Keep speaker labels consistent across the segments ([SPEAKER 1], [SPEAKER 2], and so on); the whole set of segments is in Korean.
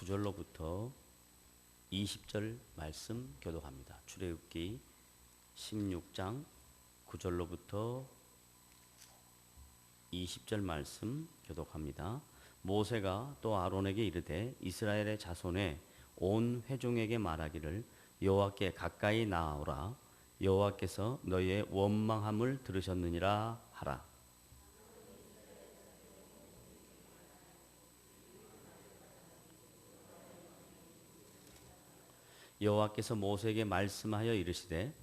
[SPEAKER 1] 9절로부터 20절 말씀 교독합니다. 출애굽기 16장 9절로부터 20절 말씀 교독합니다. 모세가 또 아론에게 이르되 이스라엘의 자손의 온 회중에게 말하기를 여호와께 가까이 나아오라. 여호와께서 너희의 원망함을 들으셨느니라 하라. 여호와께서 모세에게 말씀하여 이르시되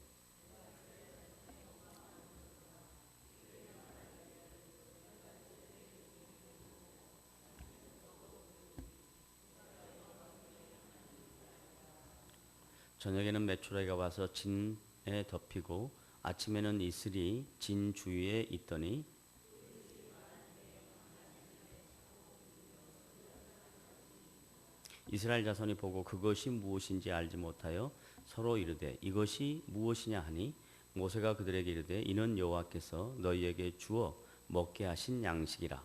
[SPEAKER 1] 저녁에는 메추라기가 와서 진에 덮이고 아침에는 이슬이 진 주위에 있더니 이스라엘 자손이 보고 그것이 무엇인지 알지 못하여 서로 이르되 이것이 무엇이냐 하니 모세가 그들에게 이르되 이는 여호와께서 너희에게 주어 먹게 하신 양식이라.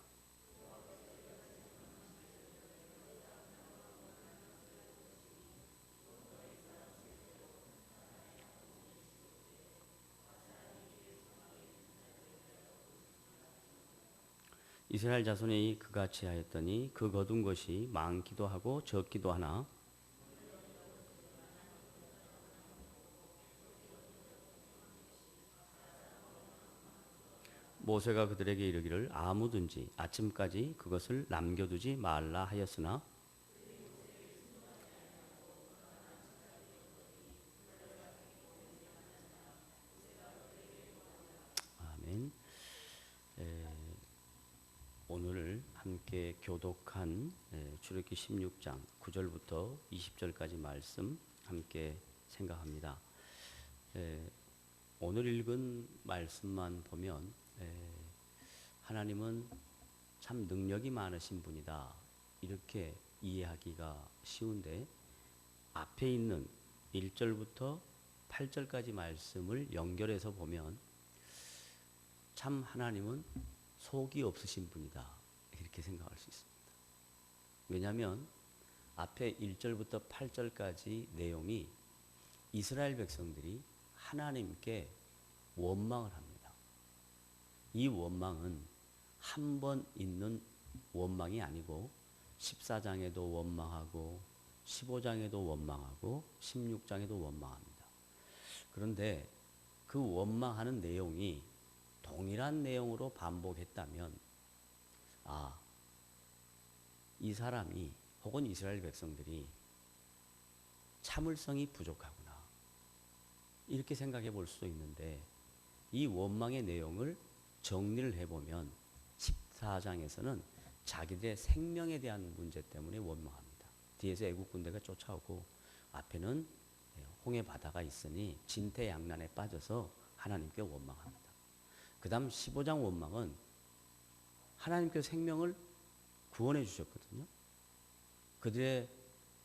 [SPEAKER 1] 이스라엘 자손이 그같이 하였더니 그 거둔 것이 많기도 하고 적기도 하나 모세가 그들에게 이르기를 아무든지 아침까지 그것을 남겨두지 말라 하였으나 아멘. 오늘 함께 교독한 출애굽기 16장 9절부터 20절까지 말씀 함께 생각합니다. 오늘 읽은 말씀만 보면 하나님은 참 능력이 많으신 분이다 이렇게 이해하기가 쉬운데 앞에 있는 1절부터 8절까지 말씀을 연결해서 보면 참 하나님은 속이 없으신 분이다 이렇게 생각할 수 있습니다. 왜냐하면 앞에 1절부터 8절까지 내용이 이스라엘 백성들이 하나님께 원망을 합니다. 이 원망은 한 번 있는 원망이 아니고 14장에도 원망하고 15장에도 원망하고 16장에도 원망합니다. 그런데 그 원망하는 내용이 동일한 내용으로 반복했다면 이 사람이 혹은 이스라엘 백성들이 참을성이 부족하구나 이렇게 생각해 볼 수도 있는데 이 원망의 내용을 정리를 해보면 14장에서는 자기들의 생명에 대한 문제 때문에 원망합니다. 뒤에서 애국 군대가 쫓아오고 앞에는 홍해 바다가 있으니 진퇴양난에 빠져서 하나님께 원망합니다. 그 다음 15장 원망은 하나님께서 생명을 구원해 주셨거든요. 그들의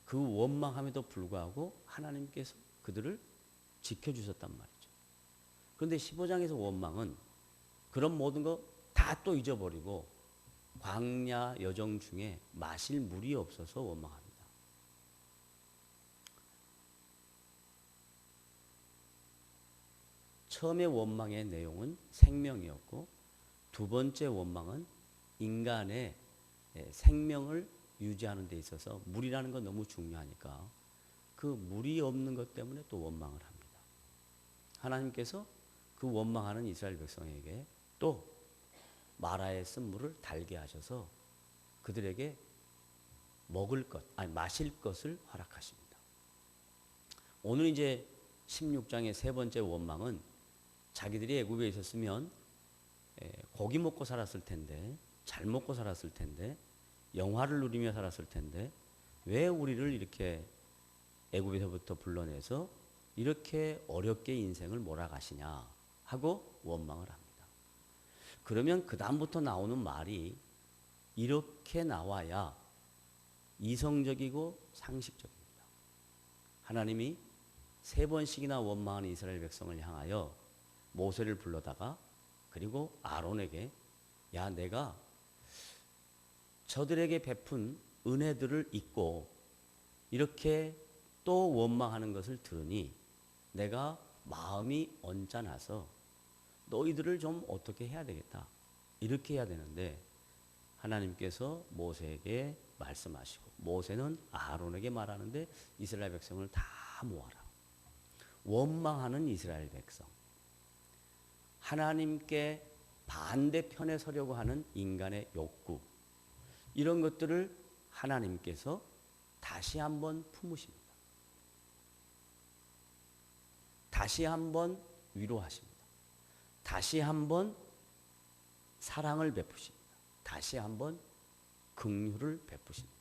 [SPEAKER 1] 그 원망함에도 불구하고 하나님께서 그들을 지켜주셨단 말이죠. 그런데 15장에서 원망은 그런 모든 거 다 또 잊어버리고 광야 여정 중에 마실 물이 없어서 원망합니다. 처음에 원망의 내용은 생명이었고 두 번째 원망은 인간의 생명을 유지하는 데 있어서 물이라는 건 너무 중요하니까 그 물이 없는 것 때문에 또 원망을 합니다. 하나님께서 그 원망하는 이스라엘 백성에게 또 마라의 쓴물을 달게 하셔서 그들에게 마실 것을 허락하십니다. 오늘 이제 16장의 세 번째 원망은 자기들이 애굽에 있었으면 고기 먹고 살았을 텐데 잘 먹고 살았을 텐데 영화를 누리며 살았을 텐데 왜 우리를 이렇게 애굽에서부터 불러내서 이렇게 어렵게 인생을 몰아가시냐 하고 원망을 합니다. 그러면 그 다음부터 나오는 말이 이렇게 나와야 이성적이고 상식적입니다. 하나님이 세 번씩이나 원망하는 이스라엘 백성을 향하여 모세를 불러다가 그리고 아론에게 내가 저들에게 베푼 은혜들을 잊고 이렇게 또 원망하는 것을 들으니 내가 마음이 언짢아서 너희들을 좀 어떻게 해야 되겠다. 이렇게 해야 되는데 하나님께서 모세에게 말씀하시고 모세는 아론에게 말하는데 이스라엘 백성을 다 모아라. 원망하는 이스라엘 백성. 하나님께 반대편에 서려고 하는 인간의 욕구. 이런 것들을 하나님께서 다시 한번 품으십니다. 다시 한번 위로하십니다. 다시 한번 사랑을 베푸십니다. 다시 한번 긍휼을 베푸십니다.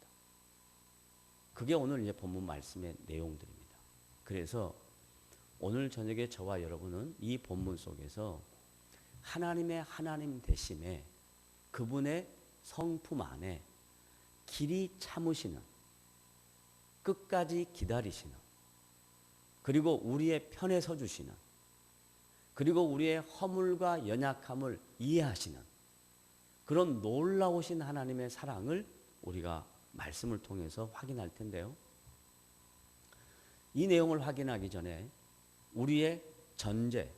[SPEAKER 1] 그게 오늘 이제 본문 말씀의 내용들입니다. 그래서 오늘 저녁에 저와 여러분은 이 본문 속에서 하나님의 하나님 되심에 그분의 성품 안에 길이 참으시는, 끝까지 기다리시는, 그리고 우리의 편에 서주시는, 그리고 우리의 허물과 연약함을 이해하시는 그런 놀라우신 하나님의 사랑을 우리가 말씀을 통해서 확인할 텐데요. 이 내용을 확인하기 전에 우리의 전제,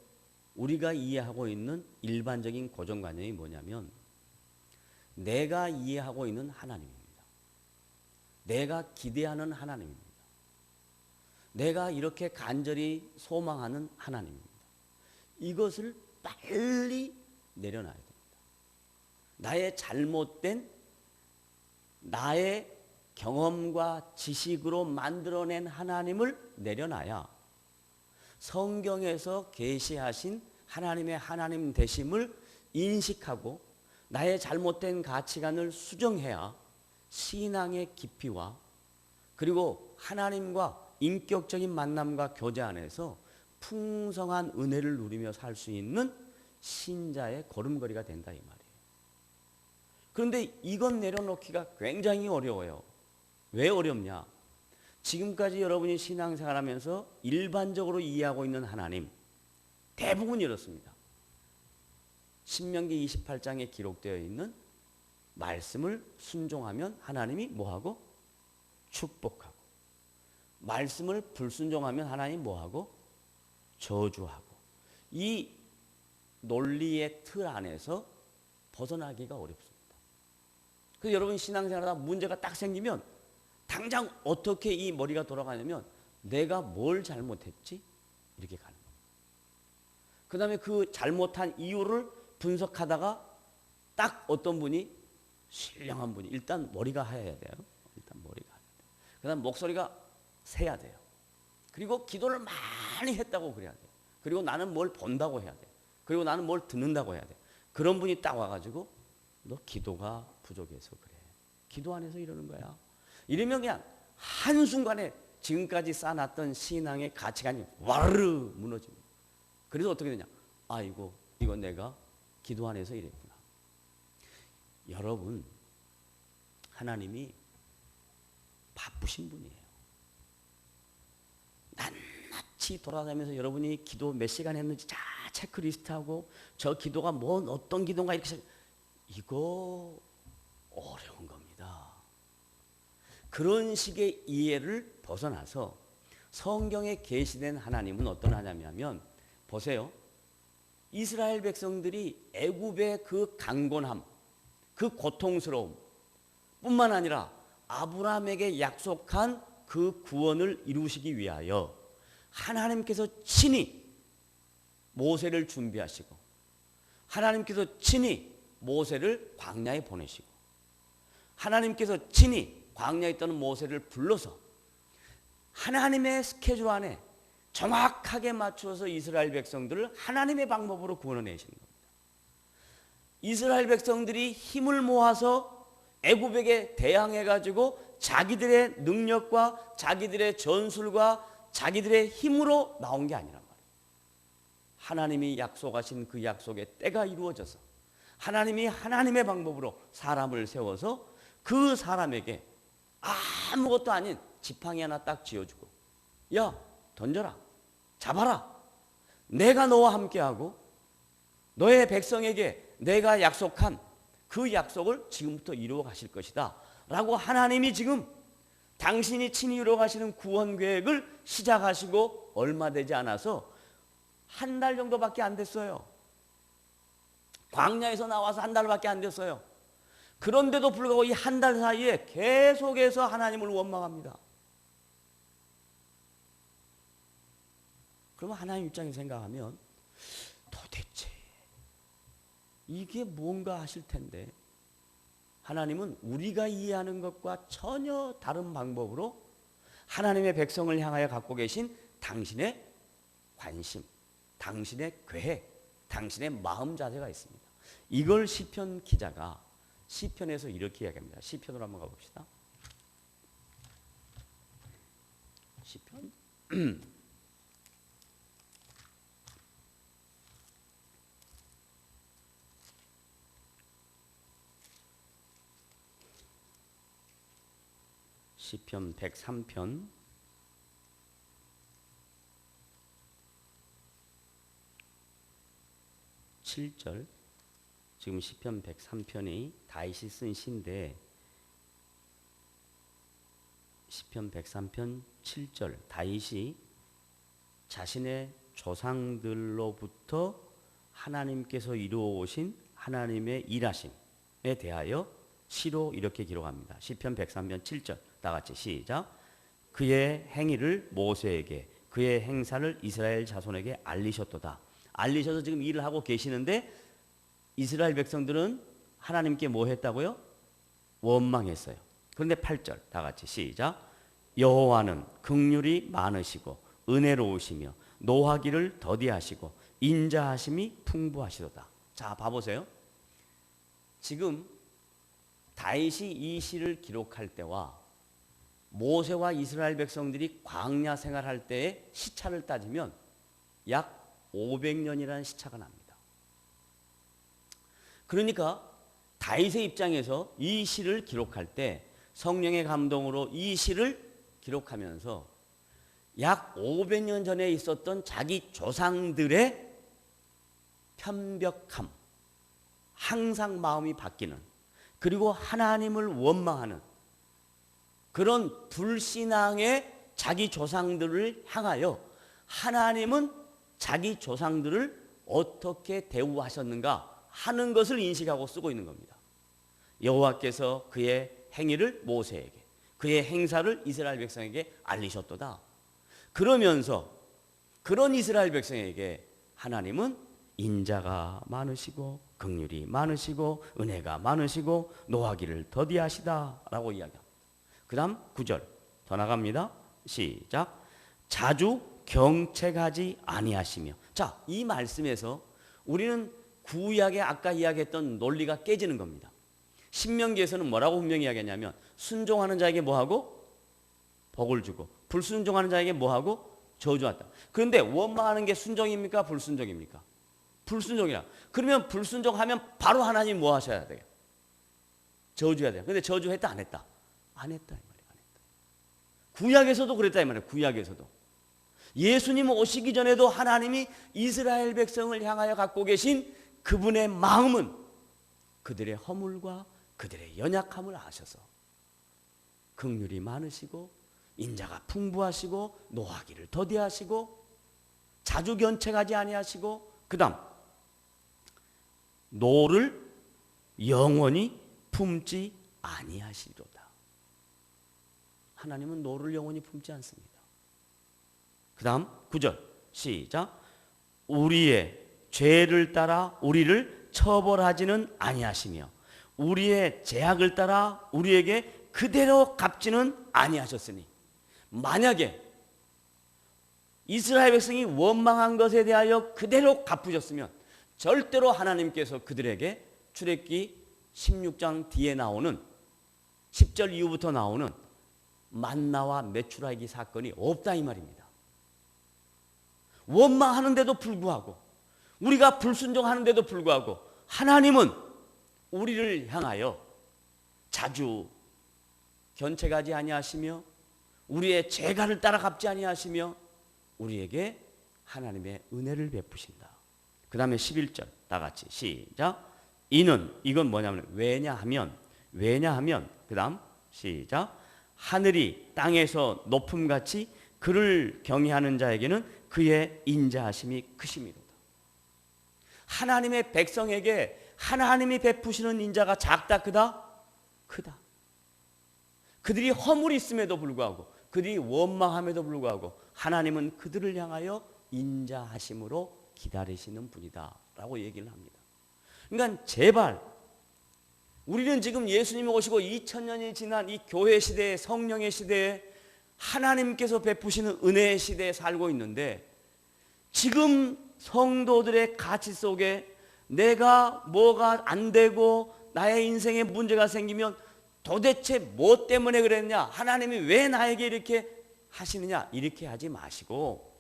[SPEAKER 1] 우리가 이해하고 있는 일반적인 고정관념이 뭐냐면 내가 이해하고 있는 하나님입니다. 내가 기대하는 하나님입니다. 내가 이렇게 간절히 소망하는 하나님입니다. 이것을 빨리 내려놔야 됩니다. 나의 잘못된 나의 경험과 지식으로 만들어낸 하나님을 내려놔야 성경에서 계시하신 하나님의 하나님 되심을 인식하고 나의 잘못된 가치관을 수정해야 신앙의 깊이와 그리고 하나님과 인격적인 만남과 교제 안에서 풍성한 은혜를 누리며 살 수 있는 신자의 걸음걸이가 된다 이 말이에요. 그런데 이건 내려놓기가 굉장히 어려워요. 왜 어렵냐? 지금까지 여러분이 신앙생활하면서 일반적으로 이해하고 있는 하나님 대부분 이렇습니다. 신명기 28장에 기록되어 있는 말씀을 순종하면 하나님이 뭐하고? 축복하고. 말씀을 불순종하면 하나님 뭐하고? 저주하고. 이 논리의 틀 안에서 벗어나기가 어렵습니다. 그래서 여러분 신앙생활하다 문제가 딱 생기면 당장 어떻게 이 머리가 돌아가냐면 내가 뭘 잘못했지? 이렇게 가는 겁니다. 그 다음에 그 잘못한 이유를 분석하다가 딱 어떤 분이 신령한 분이 일단 머리가 하얘야 돼요. 일단 머리가 하얘야 돼요. 그 다음 목소리가 새야 돼요. 그리고 기도를 많이 했다고 그래야 돼요. 그리고 나는 뭘 본다고 해야 돼요. 그리고 나는 뭘 듣는다고 해야 돼요. 그런 분이 딱 와가지고 너 기도가 부족해서 그래. 기도 안 해서 이러는 거야. 이러면 그냥 한순간에 지금까지 쌓아놨던 신앙의 가치관이 와르르 무너집니다. 그래서 어떻게 되냐? 아이고 이건 내가 기도 안 해서 이랬구나. 여러분 하나님이 바쁘신 분이에요. 낱낱이 돌아다니면서 여러분이 기도 몇 시간 했는지 다 체크리스트하고 저 기도가 뭔 어떤 기도인가 이렇게 이거 어려운 겁니다. 그런 식의 이해를 벗어나서 성경에 계시된 하나님은 어떤 하나님이냐면 보세요. 이스라엘 백성들이 애굽의 그 강곤함, 그 고통스러움 뿐만 아니라 아브라함에게 약속한 그 구원을 이루시기 위하여 하나님께서 친히 모세를 준비하시고 하나님께서 친히 모세를 광야에 보내시고 하나님께서 친히 광야에 있던 모세를 불러서 하나님의 스케줄 안에 정확하게 맞춰서 이스라엘 백성들을 하나님의 방법으로 구원해내시는 겁니다. 이스라엘 백성들이 힘을 모아서 애굽에게 대항해가지고 자기들의 능력과 자기들의 전술과 자기들의 힘으로 나온 게 아니란 말이에요. 하나님이 약속하신 그 약속의 때가 이루어져서 하나님이 하나님의 방법으로 사람을 세워서 그 사람에게 아무것도 아닌 지팡이 하나 딱 쥐어주고 야 던져라 잡아라 내가 너와 함께하고 너의 백성에게 내가 약속한 그 약속을 지금부터 이루어 가실 것이다 라고 하나님이 지금 당신이 친히 이루어가시는 구원 계획을 시작하시고 얼마 되지 않아서 한 달 정도밖에 안 됐어요. 광야에서 나와서 한 달밖에 안 됐어요. 그런데도 불구하고 이 한 달 사이에 계속해서 하나님을 원망합니다. 그러면 하나님 입장에서 생각하면 도대체 이게 뭔가 하실 텐데 하나님은 우리가 이해하는 것과 전혀 다른 방법으로 하나님의 백성을 향하여 갖고 계신 당신의 관심, 당신의 계획, 당신의 마음 자세가 있습니다. 이걸 시편 기자가 시편에서 이렇게 이야기합니다. 시편으로 한번 가봅시다. 시편 시편 103편 7절. 지금 시편 103편이 다윗이 쓴 시인데 시편 103편 7절 다윗이 자신의 조상들로부터 하나님께서 이루어 오신 하나님의 일하심에 대하여 시로 이렇게 기록합니다. 시편 103편 7절 다 같이 시작. 그의 행위를 모세에게 그의 행사를 이스라엘 자손에게 알리셨도다. 알리셔서 지금 일을 하고 계시는데 이스라엘 백성들은 하나님께 뭐 했다고요? 원망했어요. 그런데 8절 다 같이 시작. 여호와는 긍휼이 많으시고 은혜로우시며 노하기를 더디하시고 인자하심이 풍부하시도다. 자, 봐보세요. 지금 다윗이 이 시를 기록할 때와 모세와 이스라엘 백성들이 광야 생활할 때의 시차를 따지면 약 500년이라는 시차가 납니다. 그러니까 다윗의 입장에서 이 시를 기록할 때 성령의 감동으로 이 시를 기록하면서 약 500년 전에 있었던 자기 조상들의 편벽함, 항상 마음이 바뀌는, 그리고 하나님을 원망하는 그런 불신앙의 자기 조상들을 향하여 하나님은 자기 조상들을 어떻게 대우하셨는가 하는 것을 인식하고 쓰고 있는 겁니다. 여호와께서 그의 행위를 모세에게 그의 행사를 이스라엘 백성에게 알리셨도다. 그러면서 그런 이스라엘 백성에게 하나님은 인자가 많으시고 긍휼이 많으시고 은혜가 많으시고 노하기를 더디하시다라고 이야기합니다. 그 다음 9절 더 나갑니다. 시작. 자주 경책하지 아니하시며. 자, 이 말씀에서 우리는 구약에 아까 이야기했던 논리가 깨지는 겁니다. 신명기에서는 뭐라고 분명히 이야기했냐면 순종하는 자에게 뭐하고? 복을 주고 불순종하는 자에게 뭐하고? 저주한다. 그런데 원망하는 게 순종입니까? 불순종입니까? 불순종이라. 그러면 불순종하면 바로 하나님 뭐 하셔야 돼요? 저주해야 돼요. 근데 저주했다 안 했다? 안 했다 이 말이에요. 안 했다. 구약에서도 그랬다 이 말이에요. 구약에서도. 예수님 오시기 전에도 하나님이 이스라엘 백성을 향하여 갖고 계신 그분의 마음은 그들의 허물과 그들의 연약함을 아셔서 긍휼이 많으시고 인자가 풍부하시고 노하기를 더디하시고 자주 견책하지 아니하시고 그 다음 노를 영원히 품지 아니하시리로다. 하나님은 노를 영원히 품지 않습니다. 그 다음 9절 시작. 우리의 죄를 따라 우리를 처벌하지는 아니하시며 우리의 죄악을 따라 우리에게 그대로 갚지는 아니하셨으니. 만약에 이스라엘 백성이 원망한 것에 대하여 그대로 갚으셨으면 절대로 하나님께서 그들에게 출애굽기 16장 뒤에 나오는 10절 이후부터 나오는 만나와 메추라기 사건이 없다 이 말입니다. 원망하는데도 불구하고 우리가 불순종하는데도 불구하고 하나님은 우리를 향하여 자주 견책하지 아니하시며 우리의 죄가를 따라 갚지 아니하시며 우리에게 하나님의 은혜를 베푸신다. 그 다음에 11절 다 같이 시작. 이는 이건 뭐냐면 왜냐하면 그 다음 시작. 하늘이 땅에서 높음같이 그를 경외하는 자에게는 그의 인자하심이 크심이로다. 하나님의 백성에게 하나님이 베푸시는 인자가 작다 크다? 크다. 그들이 허물이 있음에도 불구하고, 그들이 원망함에도 불구하고 하나님은 그들을 향하여 인자하심으로 기다리시는 분이다 라고 얘기를 합니다. 그러니까 제발 우리는 지금 예수님이 오시고 2000년이 지난 이 교회 시대에, 성령의 시대에 하나님께서 베푸시는 은혜의 시대에 살고 있는데, 지금 성도들의 가치 속에 내가 뭐가 안 되고 나의 인생에 문제가 생기면 도대체 뭐 때문에 그랬냐, 하나님이 왜 나에게 이렇게 하시느냐, 이렇게 하지 마시고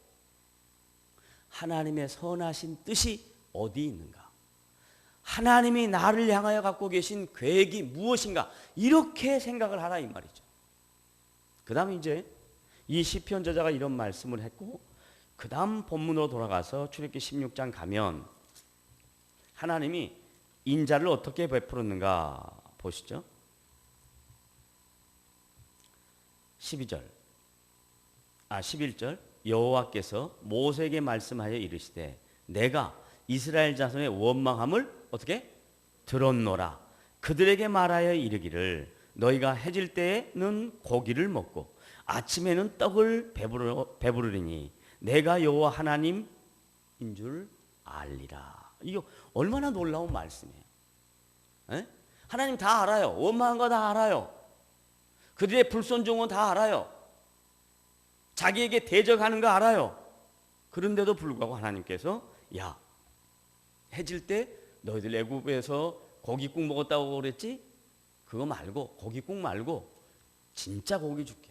[SPEAKER 1] 하나님의 선하신 뜻이 어디 있는가, 하나님이 나를 향하여 갖고 계신 계획이 무엇인가, 이렇게 생각을 하라 이 말이죠. 그 다음 이제 이 시편 저자가 이런 말씀을 했고, 그 다음 본문으로 돌아가서 출애굽기 16장 가면 하나님이 인자를 어떻게 베풀었는가 보시죠. 11절 여호와께서 모세에게 말씀하여 이르시되 내가 이스라엘 자손의 원망함을 어떻게 들었노라. 그들에게 말하여 이르기를 너희가 해질 때에는 고기를 먹고 아침에는 떡을 배부르리니 내가 여호와 하나님인 줄 알리라. 이거 얼마나 놀라운 말씀이에요. 에? 하나님 다 알아요. 원망한 거 다 알아요. 그들의 불순종은 다 알아요. 자기에게 대적하는 거 알아요. 그런데도 불구하고 하나님께서 야, 해질 때 너희들 애굽에서 고깃국 먹었다고 그랬지? 그거 말고, 고깃국 말고 진짜 고기 줄게.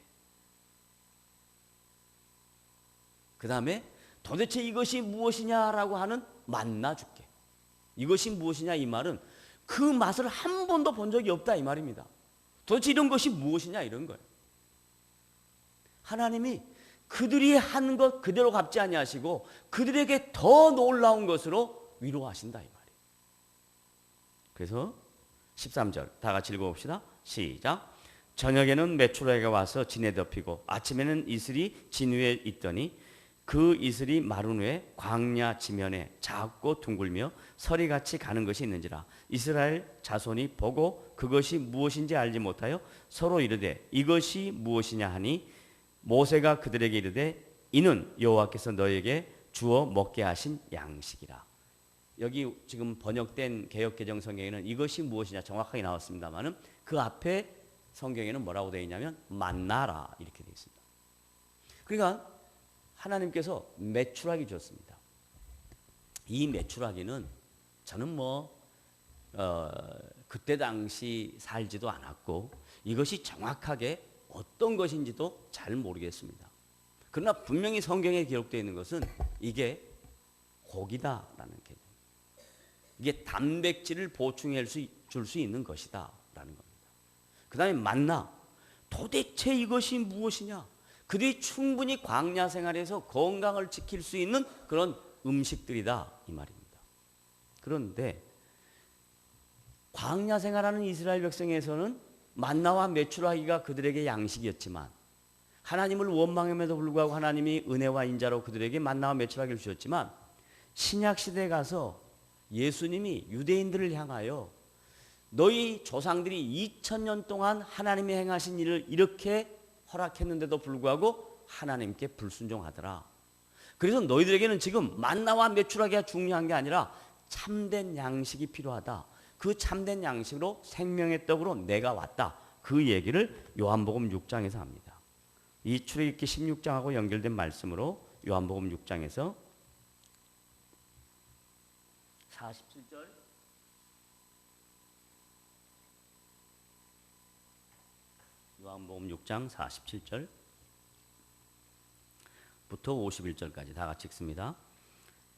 [SPEAKER 1] 그 다음에 도대체 이것이 무엇이냐라고 하는 만나 줄게. 이것이 무엇이냐 이 말은 그 맛을 한 번도 본 적이 없다 이 말입니다. 도대체 이런 것이 무엇이냐 이런 거예요. 하나님이 그들이 한 것 그대로 갚지 아니하시고 그들에게 더 놀라운 것으로 위로하신다 이 말이에요. 그래서 13절 다 같이 읽어봅시다. 시작. 저녁에는 메추라기가 와서 진에 덮이고 아침에는 이슬이 진 위에 있더니 그 이슬이 마른 후에 광야 지면에 작고 둥글며 서리같이 가는 것이 있는지라. 이스라엘 자손이 보고 그것이 무엇인지 알지 못하여 서로 이르되 이것이 무엇이냐 하니 모세가 그들에게 이르되 이는 여호와께서 너에게 주어 먹게 하신 양식이라. 여기 지금 번역된 개역개정 성경에는 이것이 무엇이냐 정확하게 나왔습니다만은 그 앞에 성경에는 뭐라고 되어 있냐면 만나라 이렇게 되어 있습니다. 그러니까 하나님께서 메추라기 줬습니다. 이 메추라기는 저는 그때 당시 살지도 않았고 이것이 정확하게 어떤 것인지도 잘 모르겠습니다. 그러나 분명히 성경에 기록되어 있는 것은 이게 고기다라는 개념. 이게 단백질을 보충해 줄 수 있는 것이다라는 겁니다. 그 다음에 만나. 도대체 이것이 무엇이냐? 그들이 충분히 광야 생활에서 건강을 지킬 수 있는 그런 음식들이다 이 말입니다. 그런데 광야 생활하는 이스라엘 백성에서는 만나와 메추라기가 그들에게 양식이었지만 하나님을 원망함에도 불구하고 하나님이 은혜와 인자로 그들에게 만나와 메추라기를 주셨지만 신약 시대에 가서 예수님이 유대인들을 향하여 너희 조상들이 2000년 동안 하나님이 행하신 일을 이렇게 허락했는데도 불구하고 하나님께 불순종하더라. 그래서 너희들에게는 지금 만나와 메추라기가 중요한 게 아니라 참된 양식이 필요하다. 그 참된 양식으로 생명의 떡으로 내가 왔다. 그 얘기를 요한복음 6장에서 합니다. 이 출애굽기 16장하고 연결된 말씀으로 요한복음 6장에서 47절 요한복음 6장 47절부터 51절까지 다 같이 읽습니다.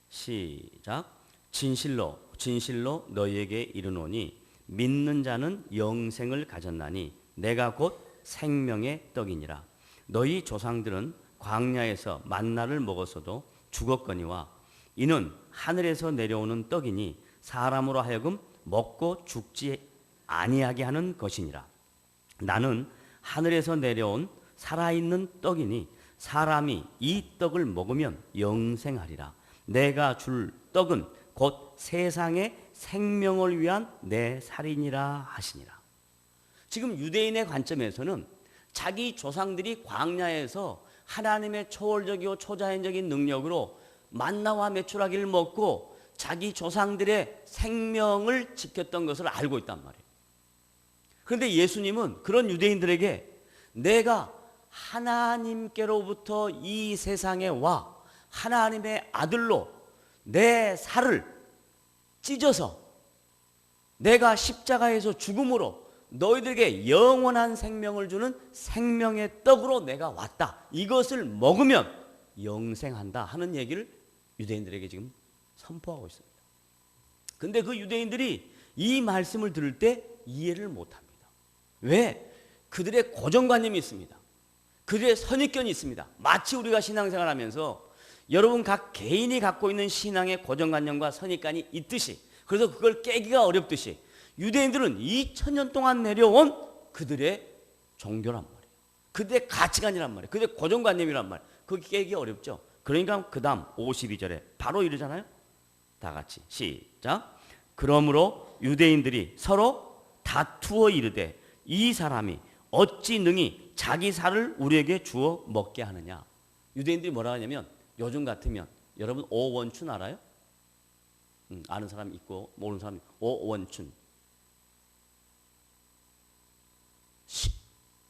[SPEAKER 1] 시작. 진실로 진실로 너희에게 이르노니 믿는 자는 영생을 가졌나니 내가 곧 생명의 떡이니라. 너희 조상들은 광야에서 만나를 먹었어도 죽었거니와 이는 하늘에서 내려오는 떡이니 사람으로 하여금 먹고 죽지 아니하게 하는 것이니라. 나는 하늘에서 내려온 살아있는 떡이니 사람이 이 떡을 먹으면 영생하리라. 내가 줄 떡은 곧 세상의 생명을 위한 내 살이니라 하시니라. 지금 유대인의 관점에서는 자기 조상들이 광야에서 하나님의 초월적이고 초자연적인 능력으로 만나와 메추라기를 먹고 자기 조상들의 생명을 지켰던 것을 알고 있단 말이에요. 그런데 예수님은 그런 유대인들에게 내가 하나님께로부터 이 세상에 와 하나님의 아들로 내 살을 찢어서 내가 십자가에서 죽음으로 너희들에게 영원한 생명을 주는 생명의 떡으로 내가 왔다. 이것을 먹으면 영생한다 하는 얘기를 유대인들에게 지금 선포하고 있습니다. 근데 그 유대인들이 이 말씀을 들을 때 이해를 못합니다. 왜? 그들의 고정관념이 있습니다. 그들의 선입견이 있습니다. 마치 우리가 신앙생활 하면서 여러분 각 개인이 갖고 있는 신앙의 고정관념과 선입관이 있듯이, 그래서 그걸 깨기가 어렵듯이 유대인들은 2000년 동안 내려온 그들의 종교란 말이에요. 그들의 가치관이란 말이에요. 그들의 고정관념이란 말이에요. 그게 깨기 어렵죠. 그러니까 그 다음 52절에 바로 이러잖아요. 다 같이 시작. 그러므로 유대인들이 서로 다투어 이르되 이 사람이 어찌 능히 자기 살을 우리에게 주어 먹게 하느냐. 유대인들이 뭐라 하냐면 요즘 같으면 여러분 오원춘 알아요? 아는 사람 있고 모르는 사람 있고. 오원춘.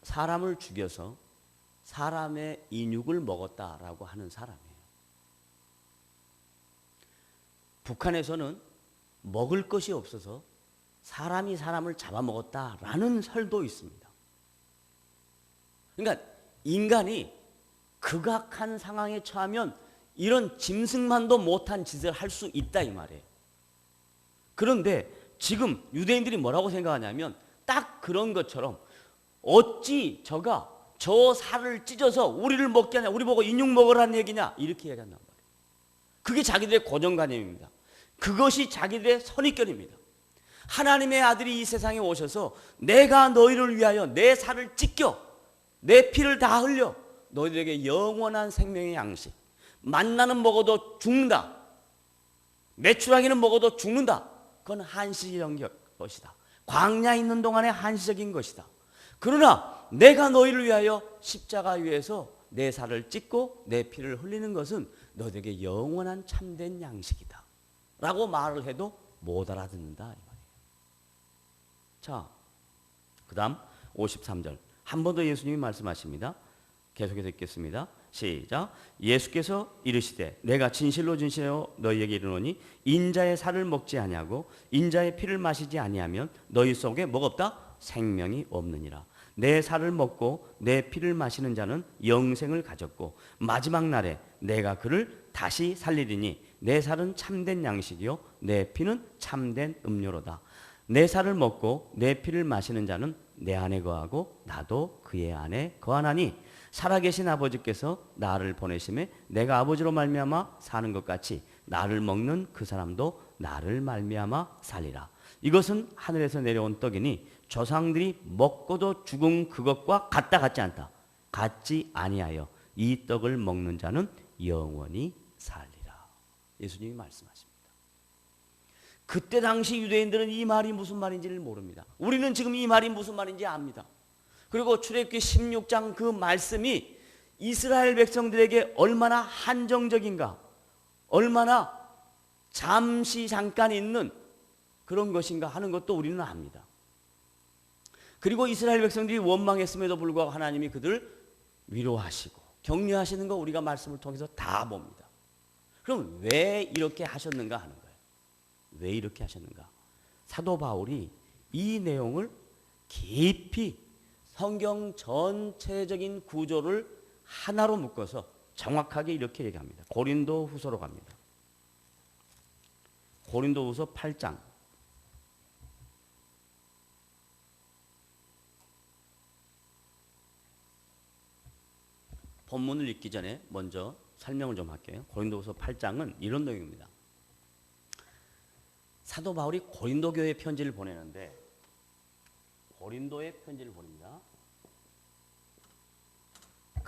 [SPEAKER 1] 사람을 죽여서 사람의 인육을 먹었다라고 하는 사람이에요. 북한에서는 먹을 것이 없어서 사람이 사람을 잡아먹었다라는 설도 있습니다. 그러니까 인간이 극악한 상황에 처하면 이런 짐승만도 못한 짓을 할 수 있다 이 말이에요. 그런데 지금 유대인들이 뭐라고 생각하냐면 딱 그런 것처럼 어찌 저가 저 살을 찢어서 우리를 먹게 하냐, 우리 보고 인육 먹으라는 얘기냐, 이렇게 얘기한단 말이에요. 그게 자기들의 고정관념입니다. 그것이 자기들의 선입견입니다. 하나님의 아들이 이 세상에 오셔서 내가 너희를 위하여 내 살을 찢겨 내 피를 다 흘려 너희들에게 영원한 생명의 양식, 만나는 먹어도 죽는다, 메추라기는 먹어도 죽는다, 그건 한시적인 것이다. 광야에 있는 동안에 한시적인 것이다. 그러나 내가 너희를 위하여 십자가 위에서 내 살을 찢고 내 피를 흘리는 것은 너희에게 영원한 참된 양식이다 라고 말을 해도 못 알아듣는다 이 말이에요. 자, 그 다음 53절 한 번 더 예수님이 말씀하십니다. 계속해서 읽겠습니다. 시작. 예수께서 이르시되 내가 진실로 진실로 너희에게 이르노니 인자의 살을 먹지 아니하고 인자의 피를 마시지 아니하면 너희 속에 뭐가 없다? 생명이 없느니라. 내 살을 먹고 내 피를 마시는 자는 영생을 가졌고 마지막 날에 내가 그를 다시 살리리니 내 살은 참된 양식이요 내 피는 참된 음료로다. 내 살을 먹고 내 피를 마시는 자는 내 안에 거하고 나도 그의 안에 거하나니 살아계신 아버지께서 나를 보내심에 내가 아버지로 말미암아 사는 것 같이 나를 먹는 그 사람도 나를 말미암아 살리라. 이것은 하늘에서 내려온 떡이니 조상들이 먹고도 죽은 그것과 같지 않다. 같지 아니하여 이 떡을 먹는 자는 영원히 살리라. 예수님이 말씀하십니다. 그때 당시 유대인들은 이 말이 무슨 말인지를 모릅니다. 우리는 지금 이 말이 무슨 말인지 압니다. 그리고 출애굽기 16장 그 말씀이 이스라엘 백성들에게 얼마나 한정적인가, 얼마나 잠깐 있는 그런 것인가 하는 것도 우리는 압니다. 그리고 이스라엘 백성들이 원망했음에도 불구하고 하나님이 그들을 위로하시고 격려하시는 거 우리가 말씀을 통해서 다 봅니다. 그럼 왜 이렇게 하셨는가 하는 거예요. 왜 이렇게 하셨는가? 사도 바울이 이 내용을 깊이 성경 전체적인 구조를 하나로 묶어서 정확하게 이렇게 얘기합니다. 고린도 후서로 갑니다. 고린도 후서 8장. 본문을 읽기 전에 먼저 설명을 좀 할게요. 고린도후서 8장은 이런 내용입니다. 사도 바울이 고린도 교회에 편지를 보내는데 고린도에 편지를 보냅니다.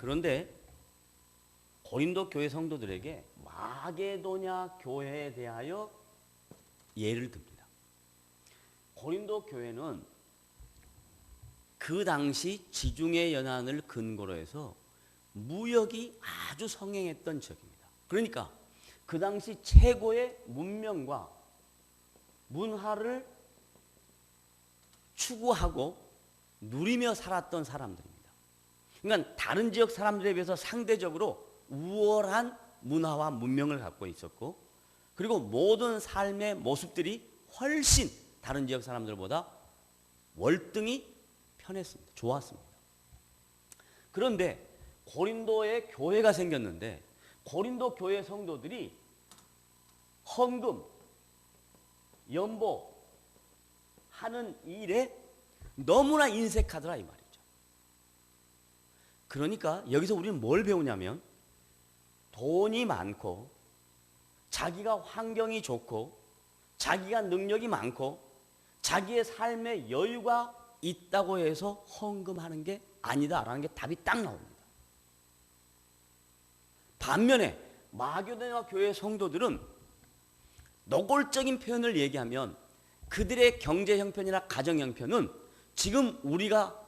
[SPEAKER 1] 그런데 고린도 교회 성도들에게 마게도냐 교회에 대하여 예를 듭니다. 고린도 교회는 그 당시 지중해 연안을 근거로 해서 무역이 아주 성행했던 지역입니다. 그러니까 그 당시 최고의 문명과 문화를 추구하고 누리며 살았던 사람들입니다. 그러니까 다른 지역 사람들에 비해서 상대적으로 우월한 문화와 문명을 갖고 있었고, 그리고 모든 삶의 모습들이 훨씬 다른 지역 사람들보다 월등히 편했습니다. 좋았습니다. 그런데 고린도에 교회가 생겼는데 고린도 교회 성도들이 헌금, 연보 하는 일에 너무나 인색하더라 이 말이죠. 그러니까 여기서 우리는 뭘 배우냐면 돈이 많고 자기가 환경이 좋고 자기가 능력이 많고 자기의 삶에 여유가 있다고 해서 헌금하는 게 아니다라는 게 답이 딱 나옵니다. 반면에 마게도냐 교회 성도들은 노골적인 표현을 얘기하면 그들의 경제 형편이나 가정 형편은 지금 우리가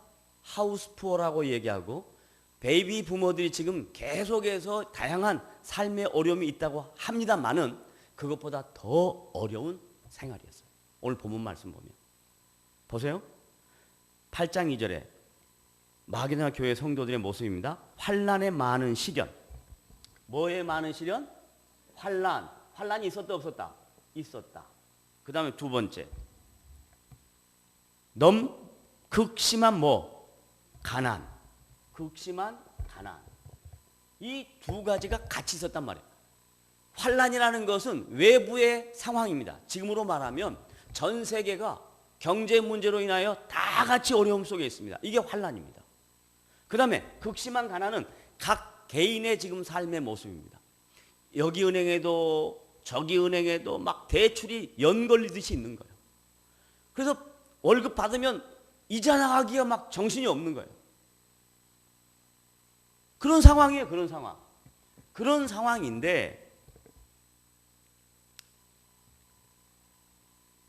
[SPEAKER 1] 하우스푸어라고 얘기하고 베이비 부모들이 지금 계속해서 다양한 삶의 어려움이 있다고 합니다만은 그것보다 더 어려운 생활이었어요. 오늘 본문 말씀 보면 보세요. 8장 2절에 마게도냐 교회 성도들의 모습입니다. 환난의 많은 시련. 뭐의 많은 시련? 환난. 환난이 있었다 없었다? 있었다. 그 다음에 두 번째 극심한 가난. 극심한 가난. 이 두 가지가 같이 있었단 말이에요. 환난이라는 것은 외부의 상황입니다. 지금으로 말하면 전 세계가 경제 문제로 인하여 다 같이 어려움 속에 있습니다. 이게 환난입니다. 그 다음에 극심한 가난은 각 개인의 지금 삶의 모습입니다. 여기 은행에도 저기 은행에도 막 대출이 연걸리듯이 있는 거예요. 그래서 월급 받으면 이자 나가기가 막 정신이 없는 거예요. 그런 상황이에요. 그런 상황. 그런 상황인데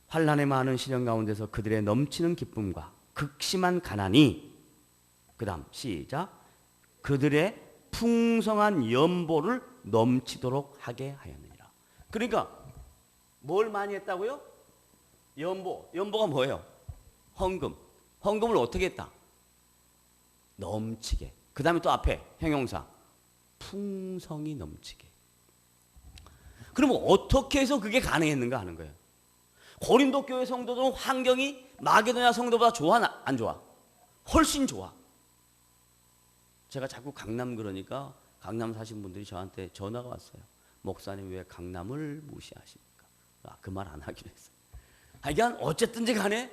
[SPEAKER 1] 환난의 많은 시련 가운데서 그들의 넘치는 기쁨과 극심한 가난이 그 다음 시작 그들의 풍성한 연보를 넘치도록 하게 하였느니라. 그러니까 뭘 많이 했다고요? 연보가 뭐예요? 헌금을 어떻게 했다? 넘치게. 그 다음에 또 앞에 형용사 풍성이 넘치게. 그러면 어떻게 해서 그게 가능했는가 하는 거예요. 고린도 교회 성도들은 환경이 마게도냐 성도보다 좋아 안 좋아? 훨씬 좋아. 제가 자꾸 강남 그러니까 강남 사신 분들이 저한테 전화가 왔어요. 목사님 왜 강남을 무시하십니까? 그 말 안 하기로 했어요. 그러니까 어쨌든지 간에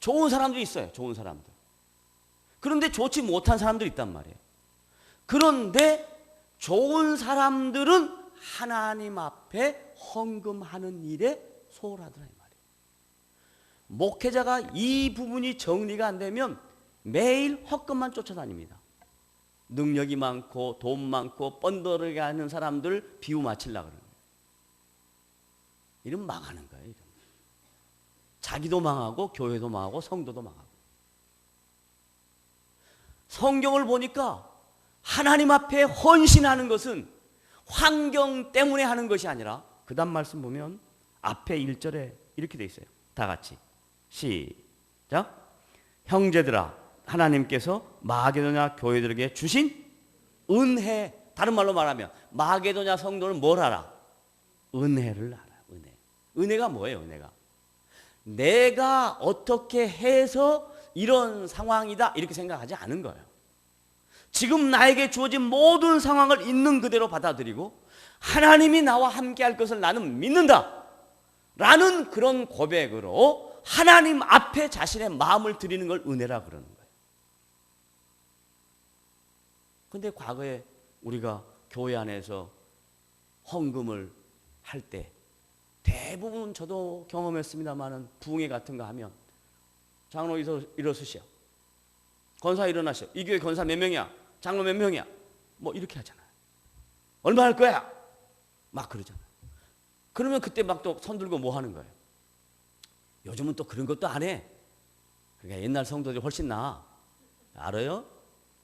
[SPEAKER 1] 좋은 사람들이 있어요. 좋은 사람들. 그런데 좋지 못한 사람들이 있단 말이에요. 그런데 좋은 사람들은 하나님 앞에 헌금하는 일에 소홀하더라 이 말이에요. 목회자가 이 부분이 정리가 안 되면 매일 헛금만 쫓아다닙니다. 능력이 많고 돈 많고 뻔더르게 하는 사람들 비유 맞추려고 그러는 거예요. 이러면 망하는 거예요. 이러면. 자기도 망하고 교회도 망하고 성도도 망하고. 성경을 보니까 하나님 앞에 헌신하는 것은 환경 때문에 하는 것이 아니라 그 다음 말씀 보면 앞에 1절에 이렇게 돼 있어요. 다 같이 시작. 형제들아 하나님께서 마게도냐 교회들에게 주신 은혜. 다른 말로 말하면 마게도냐 성도는 뭘 알아? 은혜를 알아. 은혜가 뭐예요? 은혜가 내가 어떻게 해서 이런 상황이다 이렇게 생각하지 않은 거예요. 지금 나에게 주어진 모든 상황을 있는 그대로 받아들이고 하나님이 나와 함께 할 것을 나는 믿는다 라는 그런 고백으로 하나님 앞에 자신의 마음을 드리는 걸 은혜라 그러는 거예요. 그런데 과거에 우리가 교회 안에서 헌금을 할 때 대부분 저도 경험했습니다만은 부흥회 같은 거 하면 장로 일어서시오. 권사 일어나시오. 이 교회 권사 몇 명이야? 장로 몇 명이야? 뭐 이렇게 하잖아요. 얼마 할 거야? 막 그러잖아요. 그러면 그때 막 또 손 들고 뭐 하는 거예요? 요즘은 또 그런 것도 안 해. 그러니까 옛날 성도들이 훨씬 나아. 알아요?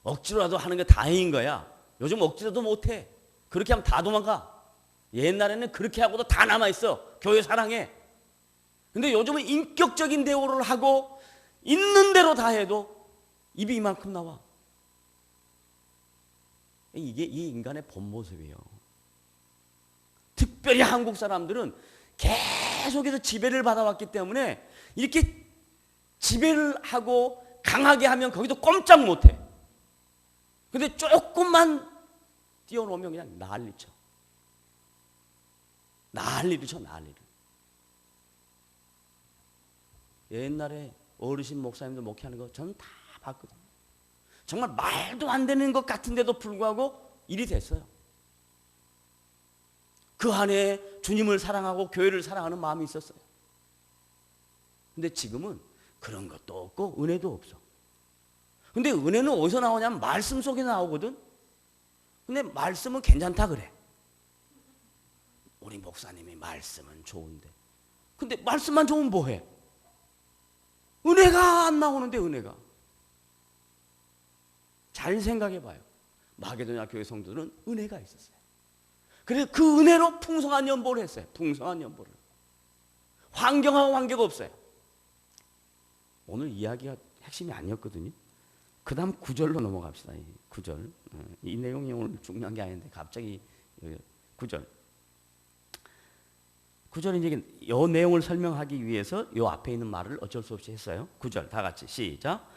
[SPEAKER 1] 억지로라도 하는 게 다행인 거야. 요즘 억지로도 못해. 그렇게 하면 다 도망가. 옛날에는 그렇게 하고도 다 남아있어. 교회 사랑해. 근데 요즘은 인격적인 대우를 하고 있는 대로 다 해도 입이 이만큼 나와. 이게 이 인간의 본 모습이에요. 특별히 한국 사람들은 계속해서 지배를 받아왔기 때문에 이렇게 지배를 하고 강하게 하면 거기도 꼼짝 못해. 근데 조금만 뛰어놓으면 그냥 난리쳐. 난리를 쳐, 난리를. 옛날에 어르신 목사님들 목회하는 거 저는 다 봤거든요. 정말 말도 안 되는 것 같은데도 불구하고 일이 됐어요. 그 안에 주님을 사랑하고 교회를 사랑하는 마음이 있었어요. 근데 지금은 그런 것도 없고 은혜도 없어. 근데 은혜는 어디서 나오냐면 말씀 속에 나오거든. 근데 말씀은 괜찮다 그래. 우리 목사님이 말씀은 좋은데. 근데 말씀만 좋으면 뭐해? 은혜가 안 나오는데 은혜가. 잘 생각해 봐요. 마게도냐 교회 성도들은 은혜가 있었어요. 그래서 그 은혜로 풍성한 연보를 했어요. 풍성한 연보를. 환경하고 관계가 없어요. 오늘 이야기가 핵심이 아니었거든요. 그 다음 9절로 넘어갑시다. 9절. 이 내용이 오늘 중요한 게 아닌데 갑자기 9절. 9절은 이제 이 내용을 설명하기 위해서 이 앞에 있는 말을 어쩔 수 없이 했어요. 9절 다 같이 시작.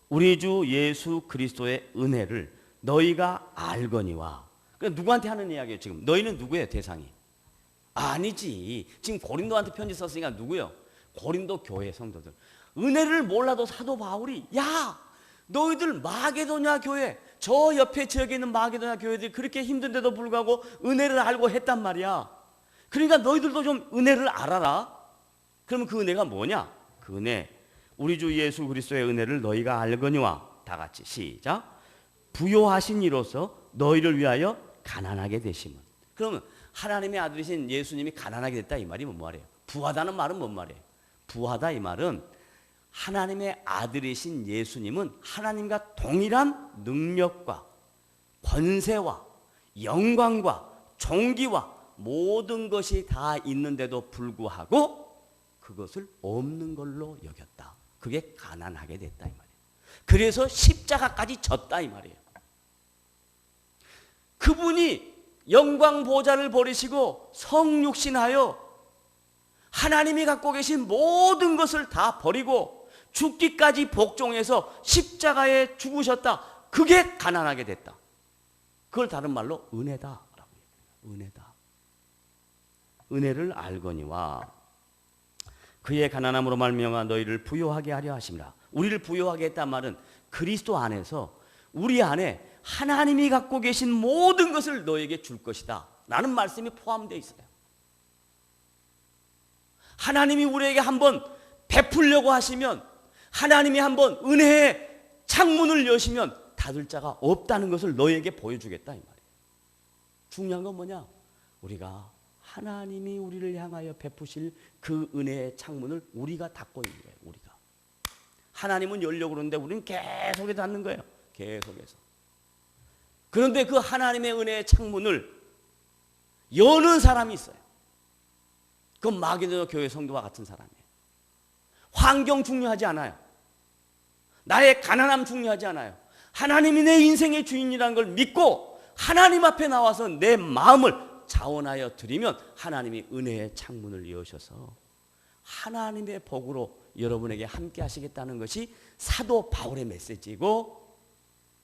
[SPEAKER 1] 우리 주 예수 그리스도의 은혜를 너희가 알거니와. 그러니까 누구한테 하는 이야기예요 지금? 너희는 누구예요 대상이? 아니지. 지금 고린도한테 편지 썼으니까 누구요? 고린도 교회 성도들. 은혜를 몰라도 사도 바울이 야 너희들 마게도냐 교회 저 옆에 지역에 있는 마게도냐 교회들이 그렇게 힘든데도 불구하고 은혜를 알고 했단 말이야. 그러니까 너희들도 좀 은혜를 알아라. 그러면 그 은혜가 뭐냐? 그 은혜 우리 주 예수 그리스도의 은혜를 너희가 알거니와. 다 같이 시작. 부요하신 이로서 너희를 위하여 가난하게 되심은. 그러면 하나님의 아들이신 예수님이 가난하게 됐다 이 말이 뭔 말이에요? 부하다는 말은 뭔 말이에요? 부하다 이 말은 하나님의 아들이신 예수님은 하나님과 동일한 능력과 권세와 영광과 존귀와 모든 것이 다 있는데도 불구하고 그것을 없는 걸로 여겼다. 그게 가난하게 됐다 이 말이에요. 그래서 십자가까지 졌다 이 말이에요. 그분이 영광 보좌를 버리시고 성육신하여 하나님이 갖고 계신 모든 것을 다 버리고 죽기까지 복종해서 십자가에 죽으셨다. 그게 가난하게 됐다. 그걸 다른 말로 은혜다라고 얘기해요. 은혜다. 은혜를 알거니와 그의 가난함으로 말미암아 너희를 부요하게 하려 하심이라. 우리를 부요하게 했단 말은 그리스도 안에서 우리 안에 하나님이 갖고 계신 모든 것을 너에게 줄 것이다 라는 말씀이 포함되어 있어요. 하나님이 우리에게 한번 베풀려고 하시면 하나님이 한번 은혜의 창문을 여시면 닫을 자가 없다는 것을 너에게 보여주겠다 이 말이에요. 중요한 건 뭐냐? 우리가 하나님이 우리를 향하여 베푸실 그 은혜의 창문을 우리가 닫고 있는 거예요. 우리가. 하나님은 열려고 그러는데 우리는 계속해서 닫는 거예요. 계속해서. 그런데 그 하나님의 은혜의 창문을 여는 사람이 있어요. 그건 마게도냐 교회 성도와 같은 사람이에요. 환경 중요하지 않아요. 나의 가난함 중요하지 않아요. 하나님이 내 인생의 주인이라는 걸 믿고 하나님 앞에 나와서 내 마음을 자원하여 드리면 하나님이 은혜의 창문을 여셔서 하나님의 복으로 여러분에게 함께 하시겠다는 것이 사도 바울의 메시지고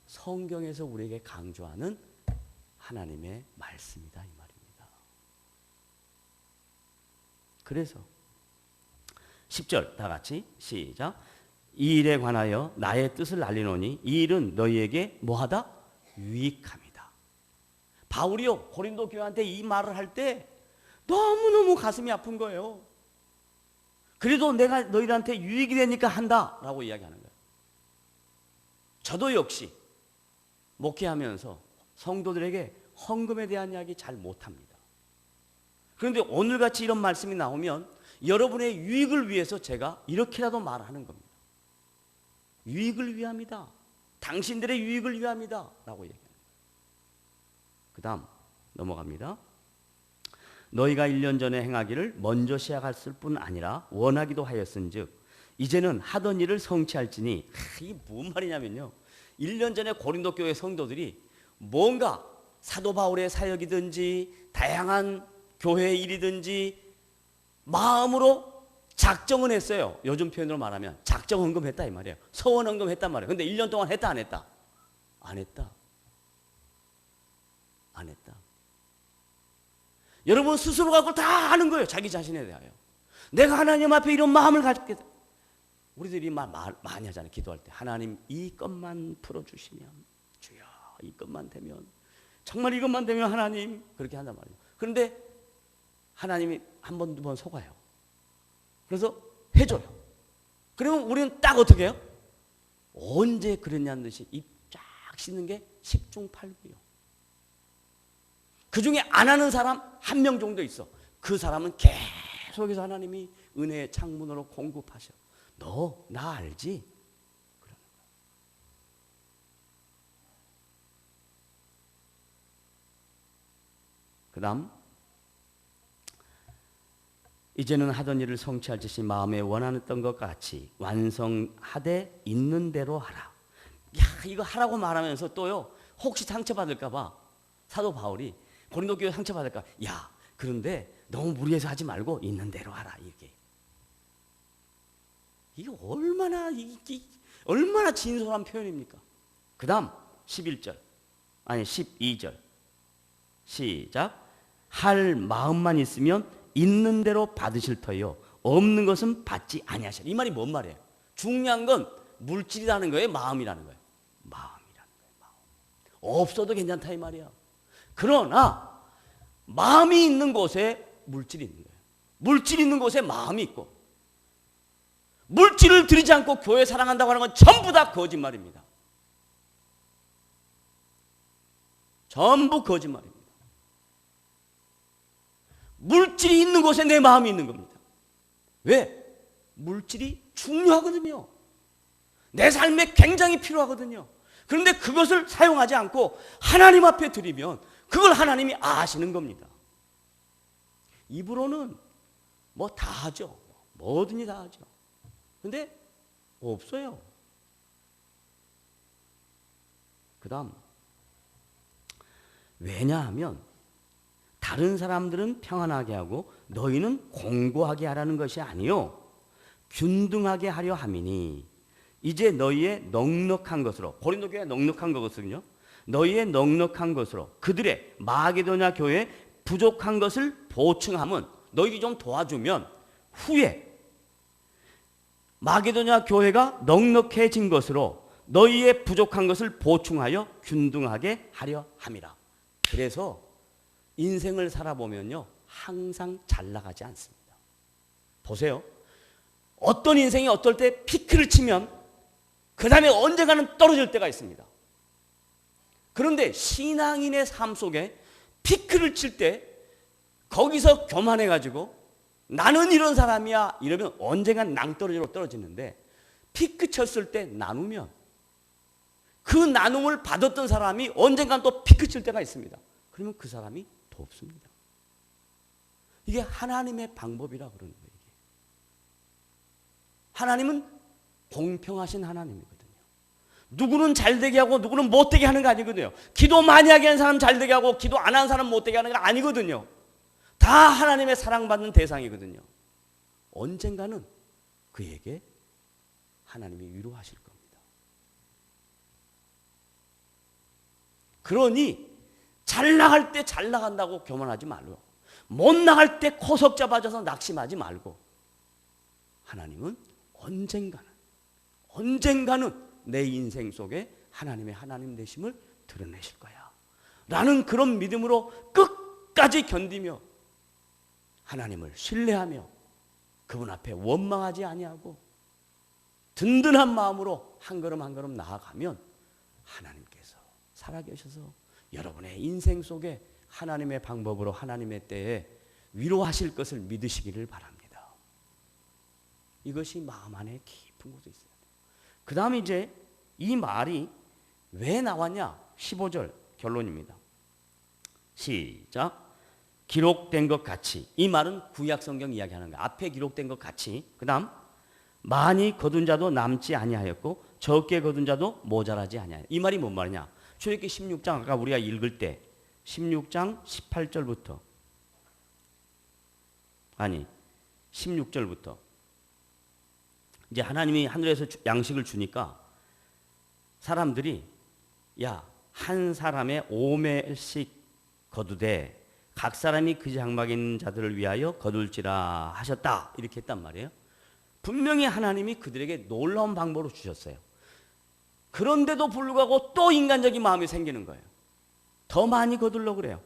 [SPEAKER 1] 성경에서 우리에게 강조하는 하나님의 말씀이다 이 말입니다. 그래서 10절 다 같이 시작. 이 일에 관하여 나의 뜻을 알리노니 이 일은 너희에게 뭐하다? 유익함이다. 바울이요 고린도 교회한테 이 말을 할 때 너무너무 가슴이 아픈 거예요. 그래도 내가 너희들한테 유익이 되니까 한다라고 이야기하는 거예요. 저도 역시 목회하면서 성도들에게 헌금에 대한 이야기 잘 못합니다. 그런데 오늘같이 이런 말씀이 나오면 여러분의 유익을 위해서 제가 이렇게라도 말하는 겁니다. 유익을 위함이다. 당신들의 유익을 위함이다 라고 얘기합니다. 그 다음 넘어갑니다. 너희가 1년 전에 행하기를 먼저 시작했을 뿐 아니라 원하기도 하였은즉 이제는 하던 일을 성취할지니, 이게 무슨 말이냐면요, 1년 전에 고린도 교회 성도들이 뭔가 사도 바울의 사역이든지 다양한 교회 일이든지 마음으로 작정은 했어요. 요즘 표현으로 말하면 작정 헌금했다 이 말이에요. 서원 헌금했단 말이에요. 근데 1년 동안 했다 안 했다? 안 했다. 안 했다. 여러분 스스로가 그걸 다 하는 거예요. 자기 자신에 대하여. 내가 하나님 앞에 이런 마음을 갖겠다. 우리들이 많이 하잖아요. 기도할 때. 하나님 이 것만 풀어주시면, 주여 이 것만 되면, 정말 이것만 되면 하나님, 그렇게 한단 말이에요. 그런데 하나님이 한 번, 두 번 속아요. 그래서 해줘요. 그러면 우리는 딱 어떻게 해요? 언제 그랬냐는 듯이 입 쫙 씻는 게 10중 8구요. 그 중에 안 하는 사람 한 명 정도 있어. 그 사람은 계속해서 하나님이 은혜의 창문으로 공급하셔. 너 나 알지? 그러는 거야. 그 다음 이제는 하던 일을 성취할 짓이 마음에 원하던 것 같이 완성하되 있는 대로 하라. 야, 이거 하라고 말하면서 또요, 혹시 상처받을까 봐 사도 바울이 고린도 교회 상처받을까, 야 그런데 너무 무리해서 하지 말고 있는 대로 하라, 이게 얼마나 진솔한 표현입니까? 그 다음 11절 아니 12절 시작. 할 마음만 있으면 있는 대로 받으실 터요 없는 것은 받지 아니하시라. 이 말이 뭔 말이에요? 중요한 건 물질이라는 거예요, 마음이라는 거예요? 마음이라는 거예요. 마음. 없어도 괜찮다 이 말이야. 그러나 마음이 있는 곳에 물질이 있는 거예요. 물질이 있는 곳에 마음이 있고, 물질을 들이지 않고 교회 사랑한다고 하는 건 전부 다 거짓말입니다. 전부 거짓말입니다. 물질이 있는 곳에 내 마음이 있는 겁니다. 왜? 물질이 중요하거든요. 내 삶에 굉장히 필요하거든요. 그런데 그것을 사용하지 않고 하나님 앞에 드리면 그걸 하나님이 아시는 겁니다. 입으로는 뭐 다 하죠. 뭐든지 다 하죠. 근데 없어요. 그 다음 왜냐하면 다른 사람들은 평안하게 하고 너희는 공고하게 하라는 것이 아니요 균등하게 하려 함이니 이제 너희의 넉넉한 것으로, 고린도 교회가 넉넉한 거거든요. 너희의 넉넉한 것으로 그들의 마게도냐 교회에 부족한 것을 보충하면, 너희들이 좀 도와주면 후에 마게도냐 교회가 넉넉해진 것으로 너희의 부족한 것을 보충하여 균등하게 하려 함이라. 그래서 인생을 살아보면요 항상 잘 나가지 않습니다. 보세요. 어떤 인생이 어떨 때 피크를 치면 그 다음에 언젠가는 떨어질 때가 있습니다. 그런데 신앙인의 삶 속에 피크를 칠 때 거기서 교만해가지고 나는 이런 사람이야 이러면 언젠간 낭떠러지로 떨어지는데, 피크 쳤을 때 나누면 그 나눔을 받았던 사람이 언젠간 또 피크 칠 때가 있습니다. 그러면 그 사람이 돕습니다. 이게 하나님의 방법이라 그러는 거예요. 이게. 하나님은 공평하신 하나님이거든요. 누구는 잘되게 하고 누구는 못되게 하는 거 아니거든요. 기도 많이 하게 하는 사람 잘되게 하고 기도 안 하는 사람 못되게 하는 거 아니거든요. 다 하나님의 사랑받는 대상이거든요. 언젠가는 그에게 하나님이 위로하실 겁니다. 그러니 잘 나갈 때 잘 나간다고 교만하지 말고, 못 나갈 때 코석 잡아져서 낙심하지 말고, 하나님은 언젠가는 내 인생 속에 하나님의 하나님 되심을 드러내실 거야 라는 그런 믿음으로 끝까지 견디며 하나님을 신뢰하며 그분 앞에 원망하지 아니하고 든든한 마음으로 한 걸음 한 걸음 나아가면 하나님께서 살아계셔서 여러분의 인생 속에 하나님의 방법으로 하나님의 때에 위로하실 것을 믿으시기를 바랍니다. 이것이 마음 안에 깊은 곳에 있어요. 그 다음에 이제 이 말이 왜 나왔냐? 15절 결론입니다. 시작. 기록된 것 같이. 이 말은 구약 성경 이야기하는 거야. 앞에 기록된 것 같이. 그 다음 많이 거둔 자도 남지 아니하였고 적게 거둔 자도 모자라지 아니하였다. 이 말이 뭔 말이냐? 출애굽기 16장 아까 우리가 읽을 때 16장 18절부터 16절부터 이제 하나님이 하늘에서 양식을 주니까 사람들이 한 사람의 5매씩 거두되 각 사람이 그 장막에 있는 자들을 위하여 거둘지라 하셨다. 이렇게 했단 말이에요. 분명히 하나님이 그들에게 놀라운 방법으로 주셨어요. 그런데도 불구하고 또 인간적인 마음이 생기는 거예요. 더 많이 거두려고 그래요.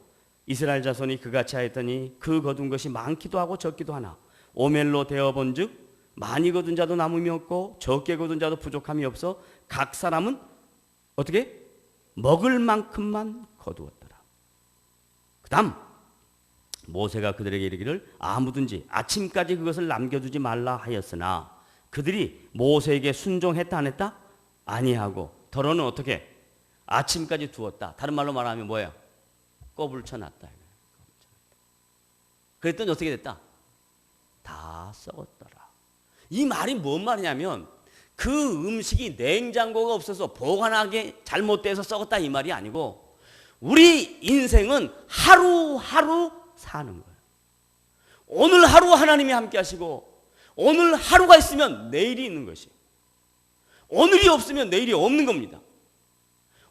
[SPEAKER 1] 이스라엘 자손이 그같이 하였더니 그 거둔 것이 많기도 하고 적기도 하나 오멜로 되어본 즉 많이 거둔 자도 남음이 없고 적게 거둔 자도 부족함이 없어 각 사람은 어떻게? 먹을 만큼만 거두었더라. 그 다음 모세가 그들에게 이르기를 아무든지 아침까지 그것을 남겨두지 말라 하였으나 그들이 모세에게 순종했다 안 했다? 아니하고 더러는 어떻게? 아침까지 두었다. 다른 말로 말하면 뭐예요? 꼽을 쳐놨다. 그랬더니 어떻게 됐다? 다 썩었더라. 이 말이 뭔 말이냐면 그 음식이 냉장고가 없어서 보관하기 잘못돼서 썩었다 이 말이 아니고 우리 인생은 하루하루 사는 거예요. 오늘 하루 하나님이 함께 하시고 오늘 하루가 있으면 내일이 있는 것이 오늘이 없으면 내일이 없는 겁니다.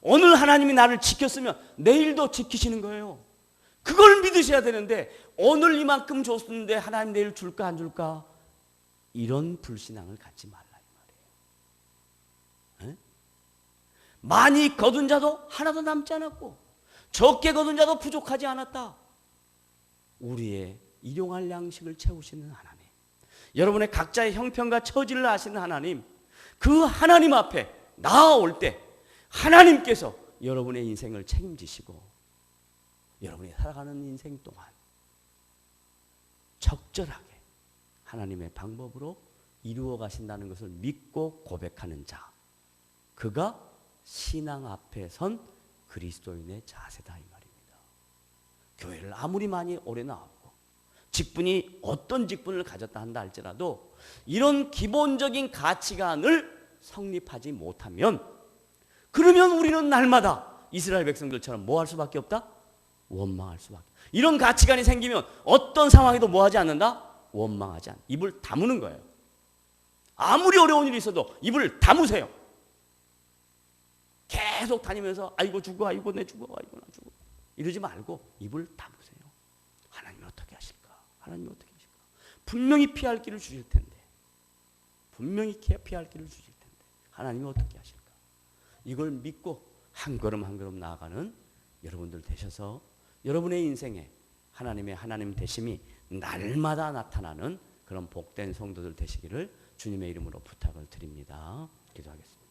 [SPEAKER 1] 오늘 하나님이 나를 지켰으면 내일도 지키시는 거예요. 그걸 믿으셔야 되는데 오늘 이만큼 줬는데 하나님 내일 줄까 안 줄까 이런 불신앙을 갖지 말라 이 말이에요. 에? 많이 거둔 자도 하나도 남지 않았고 적게 거둔 자도 부족하지 않았다. 우리의 일용할 양식을 채우시는 하나님, 여러분의 각자의 형편과 처지를 아시는 하나님, 그 하나님 앞에 나아올 때 하나님께서 여러분의 인생을 책임지시고 여러분이 살아가는 인생 동안 적절하게 하나님의 방법으로 이루어 가신다는 것을 믿고 고백하는 자, 그가 신앙 앞에 선 그리스도인의 자세다 이 말입니다. 교회를 아무리 많이 오래 나왔고 직분이 어떤 직분을 가졌다 한다 할지라도 이런 기본적인 가치관을 성립하지 못하면 그러면 우리는 날마다 이스라엘 백성들처럼 뭐 할 수밖에 없다? 원망할 수밖에. 이런 가치관이 생기면 어떤 상황에도 뭐 하지 않는다? 원망하지 않는다. 입을 다무는 거예요. 아무리 어려운 일이 있어도 입을 다무세요. 계속 다니면서 아이고 죽어, 아이고 내 죽어, 아이고 나 죽어 이러지 말고 입을 다무세요. 하나님이 어떻게 하실까? 하나님이 어떻게 하실까? 분명히 피할 길을 주실 텐데, 분명히 피할 길을 주실 텐데 하나님이 어떻게 하실까? 이걸 믿고 한 걸음 한 걸음 나아가는 여러분들 되셔서 여러분의 인생에 하나님의 하나님 되심이 날마다 나타나는 그런 복된 성도들 되시기를 주님의 이름으로 부탁을 드립니다. 기도하겠습니다.